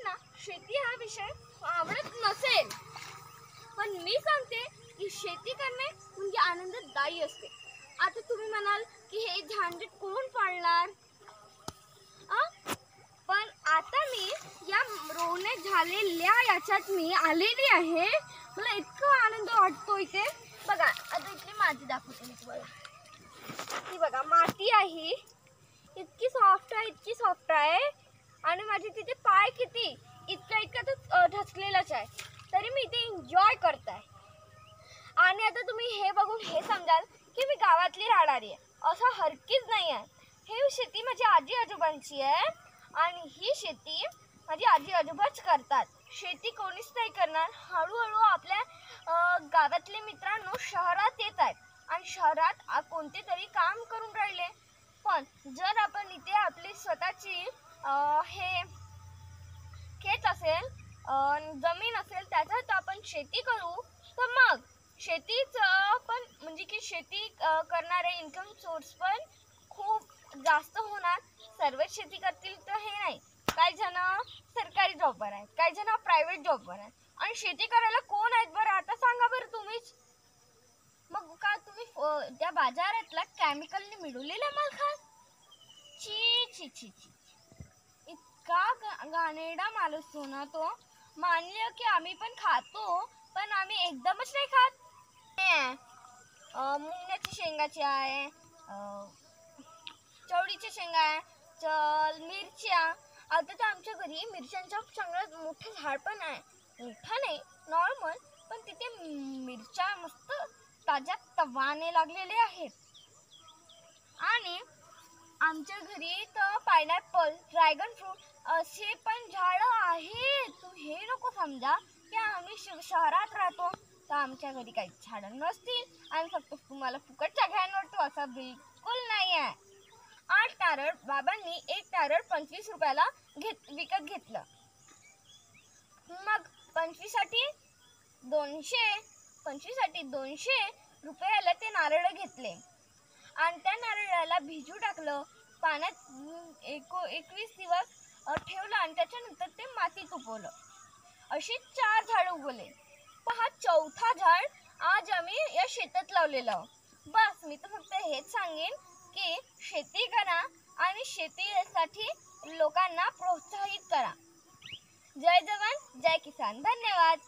ज्यांना शेती हा विषय आवडत नसेल, पण मी सांगते की शेती करणे म्हणजे आनंददायी असते. आता तुम्ही म्हणाल की हे झंझट कोण पाळणार, पण आता मी या रोवणे झालेल्या याच्यात मी आलेली आहे. मला इतका आनंद वाटतो इथे. बघा आता इथली माती दाखवते मी तुम्हाला. ती बघा माती आहे, इतकी सॉफ्ट आहे, इतकी सॉफ्ट आहे. आणि माझे तिथे पाय किती इतका तर ढसलेलाच आहे, तरी मी इथे एन्जॉय करताय. आणि आता तुम्ही हे बघून हे समजाल की मी गावातली राहणारी आहे, असं हरकीच नाही आहे. ही शेती माझ्या आजी आजोबांची आहे आणि ही शेती माझी आजी आजोबाच करतात. शेती कोणीच नाही करणार. हळूहळू आपल्या गावातले मित्रांनो शहरात येत आहेत आणि शहरात कोणते तरी काम करून राहिले. पण जर आपण इथे आपली स्वतःची हे खेत असेल, जमीन असेल, त्याच्यात आपण शेती करू, तर मग शेतीच पण म्हणजे की शेती करणारे इन्कम सोर्स पण खूप जास्त होणार. सर्वच शेती करतील तर हे नाही. काही जण सरकारी जॉबवर आहेत, काही जण प्रायव्हेट जॉबवर आहेत. आणि शेती करायला कोण आहेत बरं, आता सांगा बरं तुम्हीच. मग का तुम्ही त्या बाजारातला केमिकलने मिळवलेला माल खा? ची ची ची ची, इतका घाणेरडा माल असतो ना तो. मानलं की आम्ही पण खातो, पण आम्ही एकदमच नाही खात. मुंगण्याची शेंगाची आहे, चवळीच्या शेंगा आहे, मिरच्या. आता तर आमच्या घरी मिरच्यांचं चांगलं मोठं झाड पण आहे. मोठा नाही, नॉर्मल, पण तिथे मिरच्या मस्त ताज्या तवाने लागलेले आहेत. आणि आमच्या घरी तर पायनॅपल, ड्रॅगन फ्रूट असे पण झाडं आहेत. तुम्ही हे नको समजा की आम्ही शहरात राहतो तर आमच्या घरी काही झाडं नसतील आणि फक्त तुम्हाला फुकटच्या घ्यायला वाटतो, असं बिलकुल नाही आहे. 8 नारळ बाबांनी 1 नारळ 25 रुपयाला विकत घेतलं. मग 25 साठी 200 रुपयाला ते नारळ घेतले आणि त्या नारळाला भिजू टाकलं, पाण्यात 21 दिवस ठेवलं आणि त्याच्यानंतर ते मातीत उगवलं. अशी 4 झाडं उगवले. पण हा 4था झाड आज आम्ही या शेतात लावलेलं आहोत. बस मी तर फक्त हेच सांगेन की शेती करा आणि शेतीसाठी लोकांना प्रोत्साहित करा. जय जवान जय किसान. धन्यवाद.